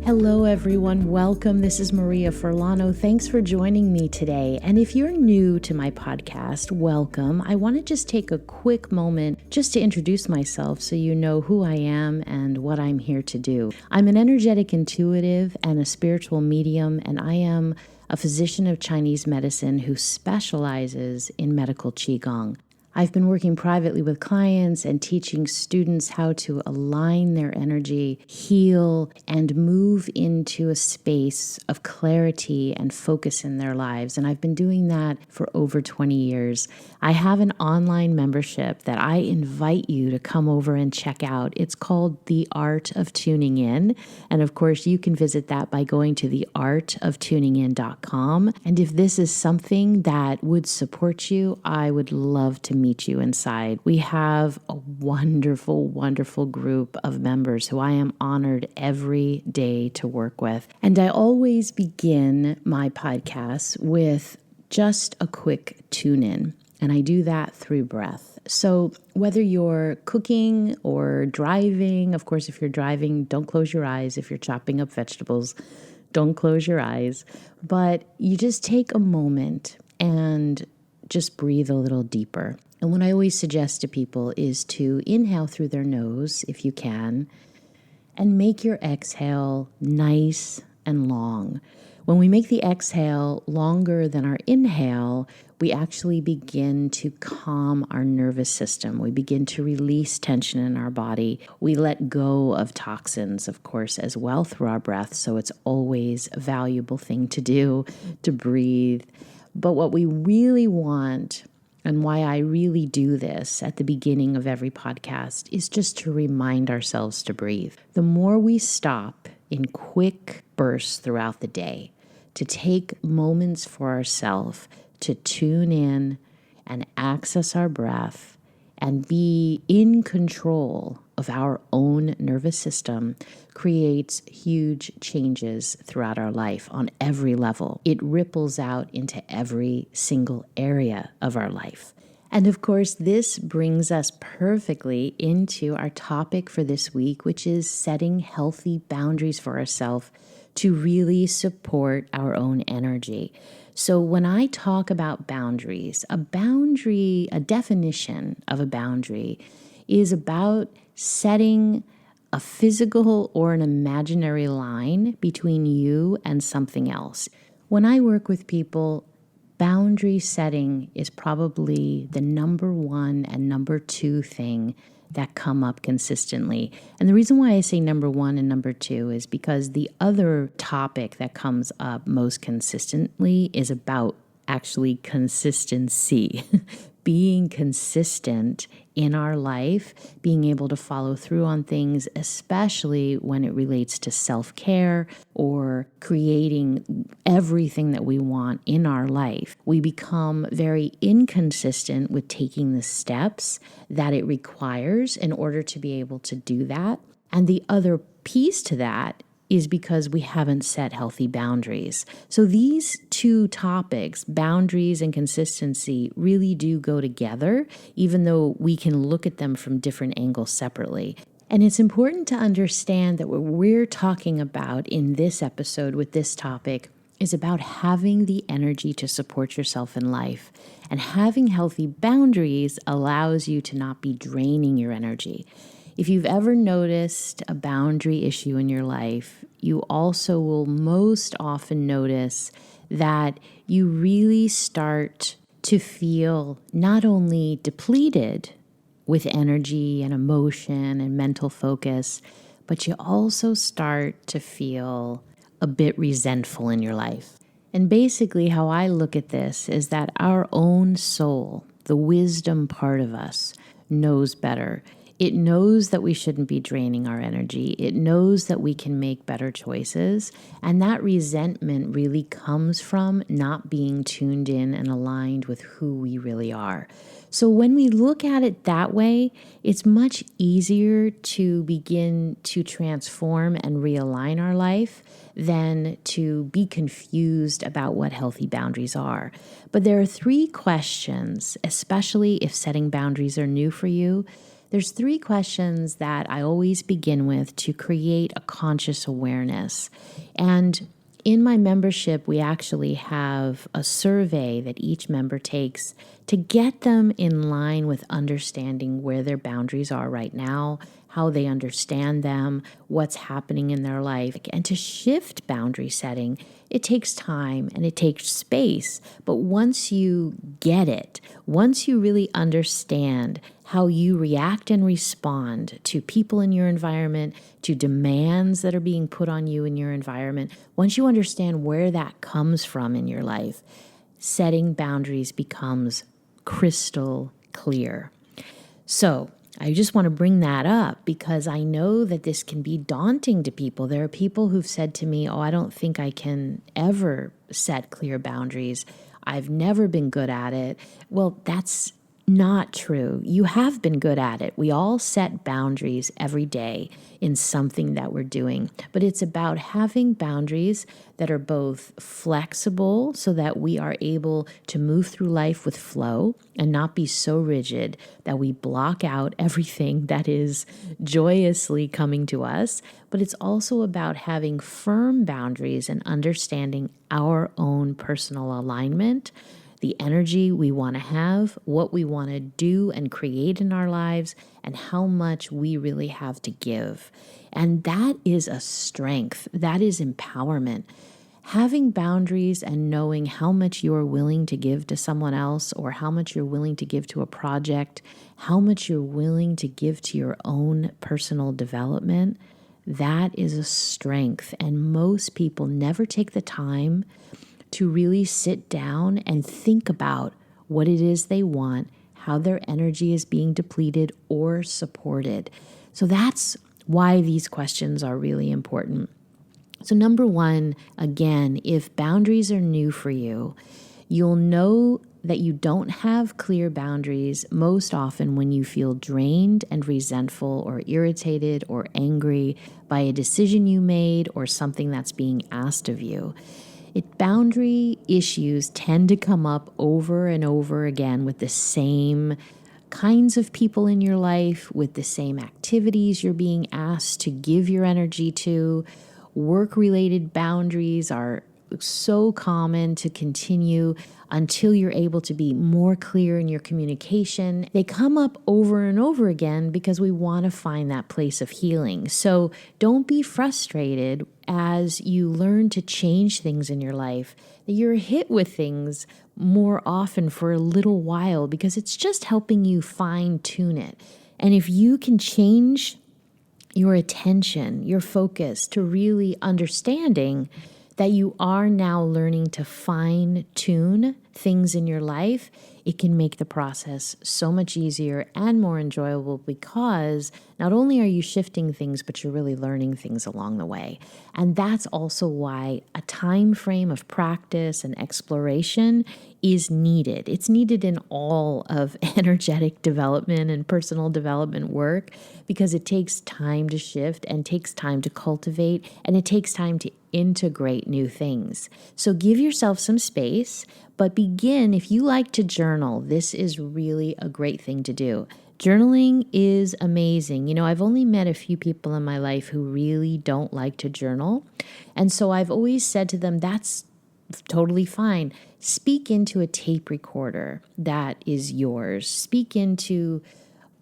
Hello, everyone. Welcome. This is Maria Furlano. Thanks for joining me today. And if you're new to my podcast, welcome. I want to just take a quick moment just to introduce myself so you know who I am and what I'm here to do. I'm an energetic intuitive and a spiritual medium, and I am a physician of Chinese medicine who specializes in medical Qigong. I've been working privately with clients and teaching students how to align their energy, heal, and move into a space of clarity and focus in their lives. And I've been doing that for over 20 years. I have an online membership that I invite you to come over and check out. It's called The Art of Tuning In. And of course, you can visit that by going to theartoftuningin.com. And if this is something that would support you, I would love to meet you inside. We have a wonderful, wonderful group of members who I am honored every day to work with. And I always begin my podcasts with just a quick tune in. And I do that through breath. So whether you're cooking or driving, of course, if you're driving, don't close your eyes. If you're chopping up vegetables, don't close your eyes. But you just take a moment and just breathe a little deeper. And what I always suggest to people is to inhale through their nose, if you can, and make your exhale nice and long. When we make the exhale longer than our inhale, we actually begin to calm our nervous system. We begin to release tension in our body. We let go of toxins, of course, as well through our breath. So it's always a valuable thing to do, to breathe. But what we really want, and why I really do this at the beginning of every podcast, is just to remind ourselves to breathe. The more we stop in quick bursts throughout the day, to take moments for ourselves to tune in and access our breath and be in control of our own nervous system, creates huge changes throughout our life on every level. It ripples out into every single area of our life. And of course, this brings us perfectly into our topic for this week, which is setting healthy boundaries for ourselves to really support our own energy. So when I talk about boundaries, a definition of a boundary is about setting a physical or an imaginary line between you and something else. When I work with people, boundary setting is probably the number one and number two thing that come up consistently. And the reason why I say number one and number two is because the other topic that comes up most consistently is about actually consistency. Being consistent in our life, being able to follow through on things, especially when it relates to self-care or creating everything that we want in our life. We become very inconsistent with taking the steps that it requires in order to be able to do that. And the other piece to that is because we haven't set healthy boundaries. So these two topics, boundaries and consistency, really do go together, even though we can look at them from different angles separately. And it's important to understand that what we're talking about in this episode with this topic is about having the energy to support yourself in life. And having healthy boundaries allows you to not be draining your energy. If you've ever noticed a boundary issue in your life, you also will most often notice that you really start to feel not only depleted with energy and emotion and mental focus, but you also start to feel a bit resentful in your life. And basically how I look at this is that our own soul, the wisdom part of us, knows better. It knows that we shouldn't be draining our energy. It knows that we can make better choices. And that resentment really comes from not being tuned in and aligned with who we really are. So when we look at it that way, it's much easier to begin to transform and realign our life than to be confused about what healthy boundaries are. But there are 3 questions, especially if setting boundaries are new for you. There's 3 questions that I always begin with to create a conscious awareness. And in my membership, we actually have a survey that each member takes to get them in line with understanding where their boundaries are right now, how they understand them, what's happening in their life. And to shift boundary setting, it takes time and it takes space. But once you get it, once you really understand how you react and respond to people in your environment, to demands that are being put on you in your environment, once you understand where that comes from in your life, setting boundaries becomes crystal clear. So I just want to bring that up because I know that this can be daunting to people. There are people who've said to me, I don't think I can ever set clear boundaries. I've never been good at it. Well, that's not true. You have been good at it. We all set boundaries every day in something that we're doing, but it's about having boundaries that are both flexible so that we are able to move through life with flow and not be so rigid that we block out everything that is joyously coming to us. But it's also about having firm boundaries and understanding our own personal alignment, the energy we want to have, what we want to do and create in our lives, and how much we really have to give. And that is a strength. That is empowerment. Having boundaries and knowing how much you are willing to give to someone else, or how much you're willing to give to a project, how much you're willing to give to your own personal development, that is a strength. And most people never take the time to really sit down and think about what it is they want, how their energy is being depleted or supported. So that's why these questions are really important. So number 1, again, if boundaries are new for you, you'll know that you don't have clear boundaries most often when you feel drained and resentful or irritated or angry by a decision you made or something that's being asked of you. Boundary issues tend to come up over and over again with the same kinds of people in your life, with the same activities you're being asked to give your energy to. Work-related boundaries are so common to continue until you're able to be more clear in your communication. They come up over and over again because we want to find that place of healing. So don't be frustrated as you learn to change things in your life, that you're hit with things more often for a little while because it's just helping you fine-tune it. And if you can change your attention, your focus to really understanding that you are now learning to fine-tune things in your life, it can make the process so much easier and more enjoyable because not only are you shifting things, but you're really learning things along the way. And that's also why a time frame of practice and exploration is needed. It's needed in all of energetic development and personal development work because it takes time to shift and takes time to cultivate and it takes time to integrate new things. So give yourself some space, but begin. If you like to journal, this is really a great thing to do. Journaling is amazing. You know, I've only met a few people in my life who really don't like to journal. And so I've always said to them, that's totally fine. Speak into a tape recorder that is yours. Speak into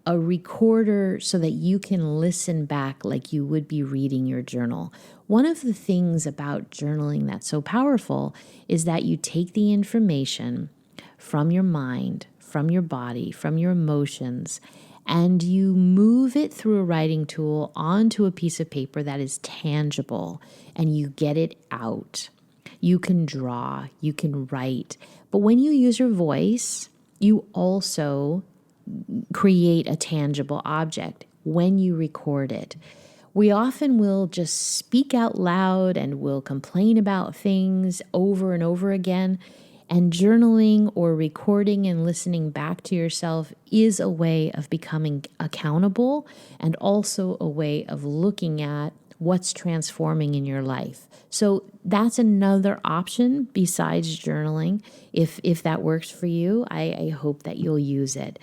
a recorder so that you can listen back like you would be reading your journal. One of the things about journaling that's so powerful is that you take the information from your mind, from your body, from your emotions, and you move it through a writing tool onto a piece of paper that is tangible, and you get it out. You can draw, you can write, but when you use your voice, you also create a tangible object when you record it. We often will just speak out loud and will complain about things over and over again. And journaling or recording and listening back to yourself is a way of becoming accountable and also a way of looking at what's transforming in your life. So that's another option besides journaling. If that works for you, I hope that you'll use it.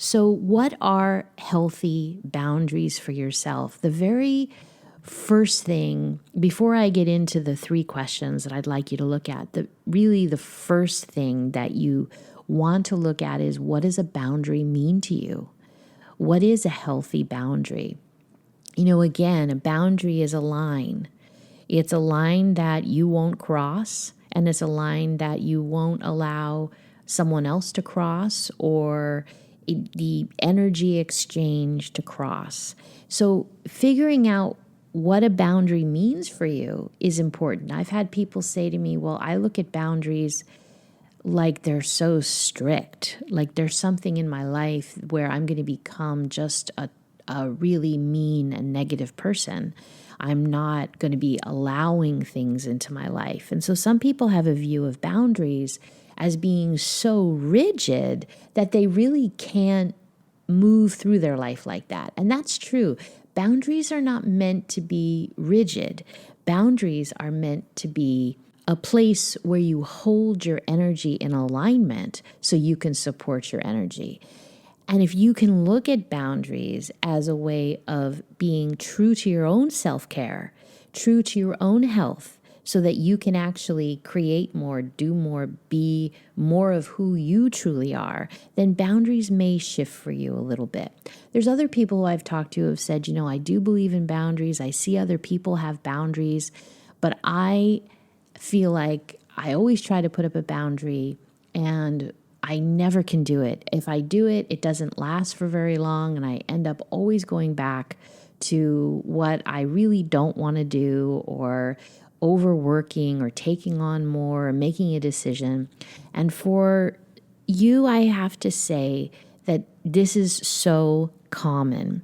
So what are healthy boundaries for yourself? The very first thing, before I get into the 3 questions that I'd like you to look at, the first thing that you want to look at is, what does a boundary mean to you? What is a healthy boundary? Again, a boundary is a line. It's a line that you won't cross, and it's a line that you won't allow someone else to cross, or the energy exchange to cross. So figuring out what a boundary means for you is important. I've had people say to me, well, I look at boundaries like they're so strict, like there's something in my life where I'm going to become just a really mean and negative person. I'm not going to be allowing things into my life. And so some people have a view of boundaries as being so rigid that they really can't move through their life like that. And that's true. Boundaries are not meant to be rigid. Boundaries are meant to be a place where you hold your energy in alignment so you can support your energy. And if you can look at boundaries as a way of being true to your own self-care, true to your own health, so that you can actually create more, do more, be more of who you truly are, then boundaries may shift for you a little bit. There's other people who I've talked to who have said, I do believe in boundaries. I see other people have boundaries, but I feel like I always try to put up a boundary and I never can do it. If I do it, it doesn't last for very long, and I end up always going back to what I really don't want to do, or overworking, or taking on more, or making a decision. And for you, I have to say that this is so common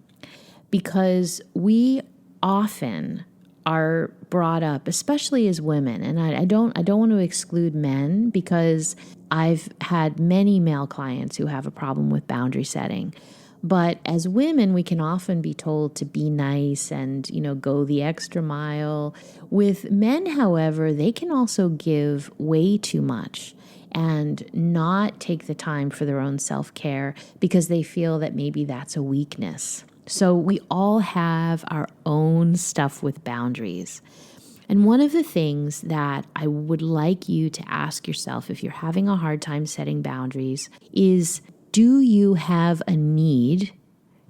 because we often are brought up, especially as women, and I don't want to exclude men, because I've had many male clients who have a problem with boundary setting. But as women, we can often be told to be nice and, go the extra mile. With men, however, they can also give way too much and not take the time for their own self-care because they feel that maybe that's a weakness. So we all have our own stuff with boundaries. And one of the things that I would like you to ask yourself if you're having a hard time setting boundaries is, do you have a need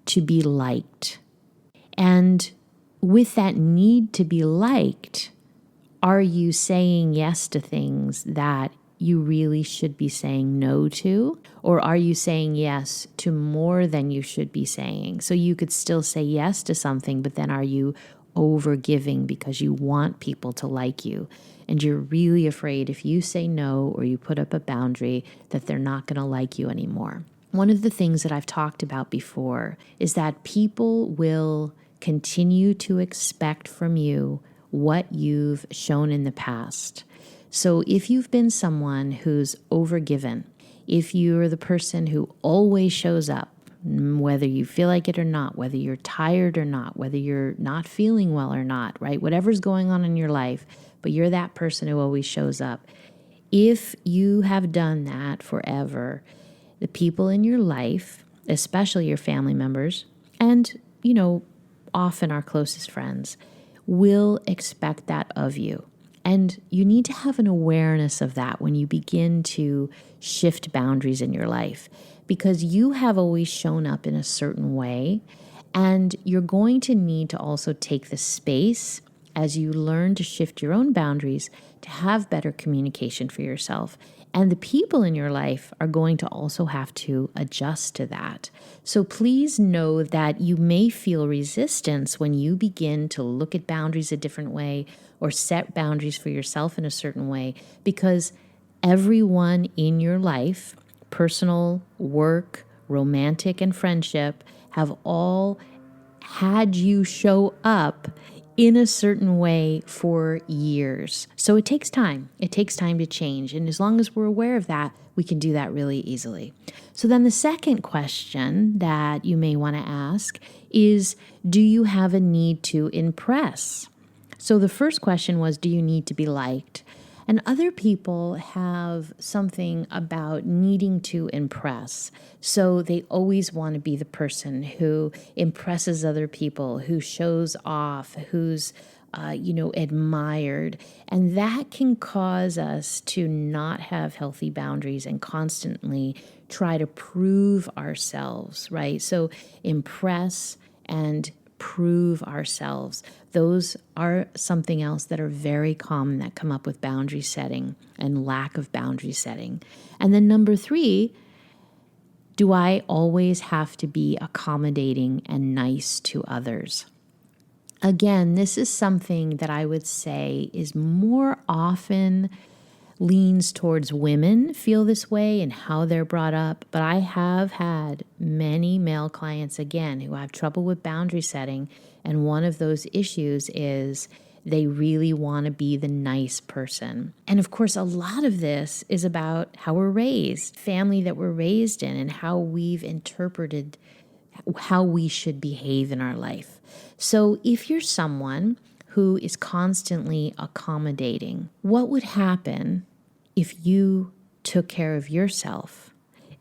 to be liked? And with that need to be liked, are you saying yes to things that you really should be saying no to? Or are you saying yes to more than you should be saying? So you could still say yes to something, but then are you over giving because you want people to like you? And you're really afraid if you say no or you put up a boundary that they're not going to like you anymore. One of the things that I've talked about before is that people will continue to expect from you what you've shown in the past. So if you've been someone who's overgiven, if you're the person who always shows up, whether you feel like it or not, whether you're tired or not, whether you're not feeling well or not, right? Whatever's going on in your life, but you're that person who always shows up. If you have done that forever, the people in your life, especially your family members, and, often our closest friends, will expect that of you. And you need to have an awareness of that when you begin to shift boundaries in your life, because you have always shown up in a certain way, and you're going to need to also take the space as you learn to shift your own boundaries to have better communication for yourself. And the people in your life are going to also have to adjust to that. So please know that you may feel resistance when you begin to look at boundaries a different way or set boundaries for yourself in a certain way, because everyone in your life, personal, work, romantic, and friendship, have all had you show up in a certain way for years. So it takes time. It takes time to change. And as long as we're aware of that, we can do that really easily. So then the second question that you may want to ask is, do you have a need to impress? So the first question was, do you need to be liked? And other people have something about needing to impress. So they always want to be the person who impresses other people, who shows off, who's admired. And that can cause us to not have healthy boundaries and constantly try to prove ourselves, right? So impress and prove ourselves. Those are something else that are very common that come up with boundary setting and lack of boundary setting. And then number 3, do I always have to be accommodating and nice to others? Again, this is something that I would say is more often leans towards women feel this way and how they're brought up. But I have had many male clients, again, who have trouble with boundary setting. And one of those issues is they really want to be the nice person. And of course, a lot of this is about how we're raised, family that we're raised in, and how we've interpreted how we should behave in our life. So if you're someone who is constantly accommodating, what would happen if you took care of yourself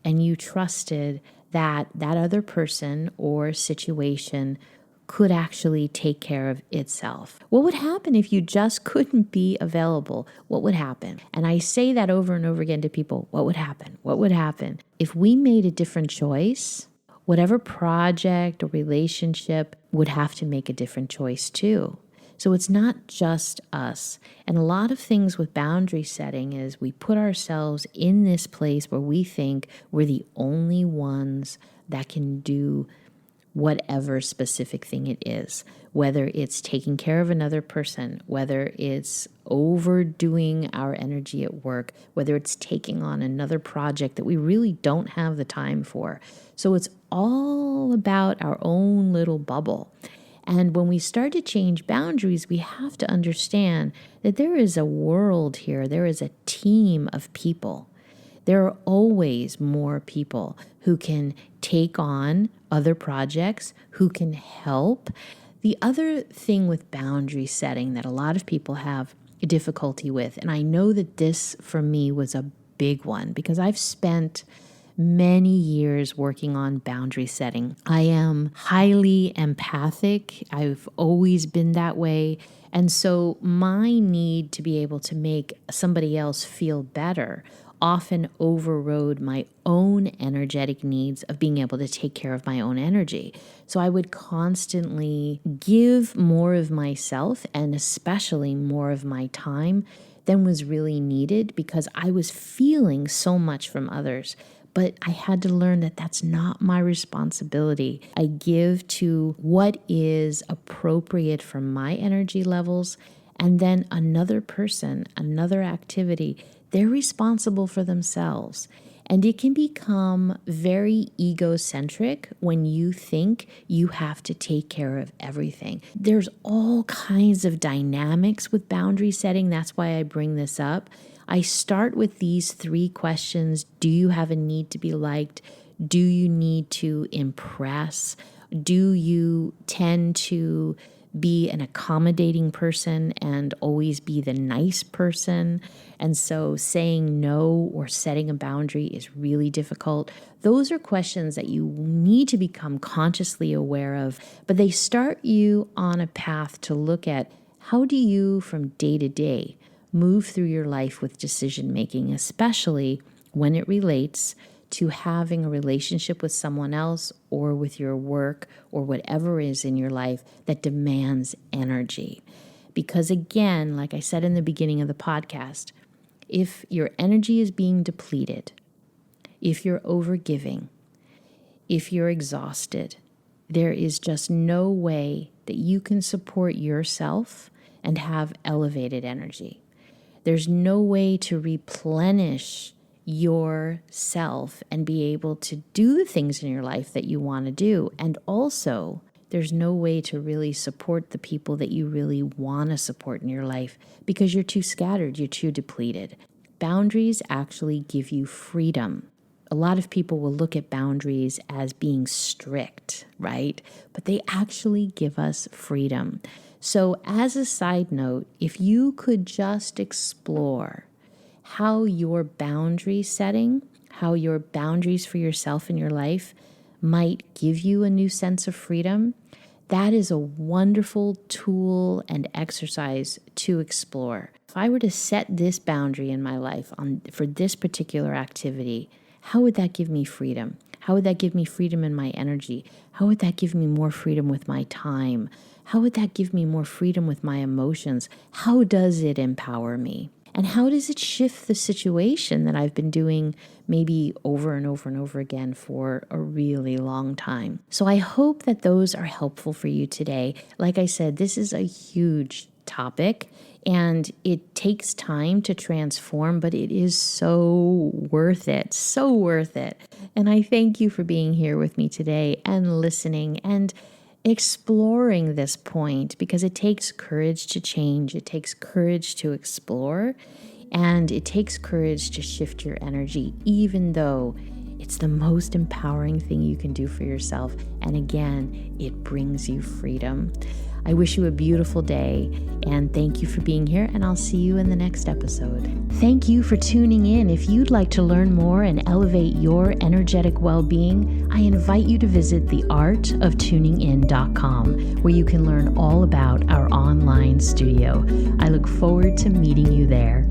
and you trusted that that other person or situation could actually take care of itself? What would happen if you just couldn't be available? What would happen? And I say that over and over again to people. What would happen? What would happen? If we made a different choice, whatever project or relationship would have to make a different choice too. So it's not just us. And a lot of things with boundary setting is we put ourselves in this place where we think we're the only ones that can do whatever specific thing it is, whether it's taking care of another person, whether it's overdoing our energy at work, whether it's taking on another project that we really don't have the time for. So it's all about our own little bubble. And when we start to change boundaries, we have to understand that there is a world here, there is a team of people. There are always more people who can take on other projects, who can help. The other thing with boundary setting that a lot of people have difficulty with, and I know that this for me was a big one because I've spent many years working on boundary setting. I am highly empathic. I've always been that way. And so my need to be able to make somebody else feel better often overrode my own energetic needs of being able to take care of my own energy. So I would constantly give more of myself and especially more of my time than was really needed because I was feeling so much from others. But I had to learn that that's not my responsibility. I give to what is appropriate for my energy levels, and then another person, another activity, they're responsible for themselves. And it can become very egocentric when you think you have to take care of everything. There's all kinds of dynamics with boundary setting. That's why I bring this up. I start with these 3 questions. Do you have a need to be liked? Do you need to impress? Do you tend to be an accommodating person and always be the nice person? And so saying no or setting a boundary is really difficult. Those are questions that you need to become consciously aware of, but they start you on a path to look at how do you from day to day move through your life with decision making, especially when it relates to having a relationship with someone else or with your work or whatever is in your life that demands energy. Because again, like I said in the beginning of the podcast, if your energy is being depleted, if you're overgiving, if you're exhausted, there is just no way that you can support yourself and have elevated energy. There's no way to replenish yourself and be able to do the things in your life that you want to do. And also, there's no way to really support the people that you really want to support in your life because you're too scattered, you're too depleted. Boundaries actually give you freedom. A lot of people will look at boundaries as being strict, right? But they actually give us freedom. So as a side note, if you could just explore how your boundary setting, how your boundaries for yourself in your life might give you a new sense of freedom, that is a wonderful tool and exercise to explore. If I were to set this boundary in my life for this particular activity, how would that give me freedom? How would that give me freedom in my energy? How would that give me more freedom with my time? How would that give me more freedom with my emotions? How does it empower me? And how does it shift the situation that I've been doing maybe over and over and over again for a really long time? So I hope that those are helpful for you today. Like I said, this is a huge topic and it takes time to transform, but it is so worth it, so worth it. And I thank you for being here with me today and listening and exploring this point, because it takes courage to change. It takes courage to explore, and it takes courage to shift your energy, even though it's the most empowering thing you can do for yourself. And again, it brings you freedom. I wish you a beautiful day, and thank you for being here, and I'll see you in the next episode. Thank you for tuning in. If you'd like to learn more and elevate your energetic well-being, I invite you to visit theartoftuningin.com, where you can learn all about our online studio. I look forward to meeting you there.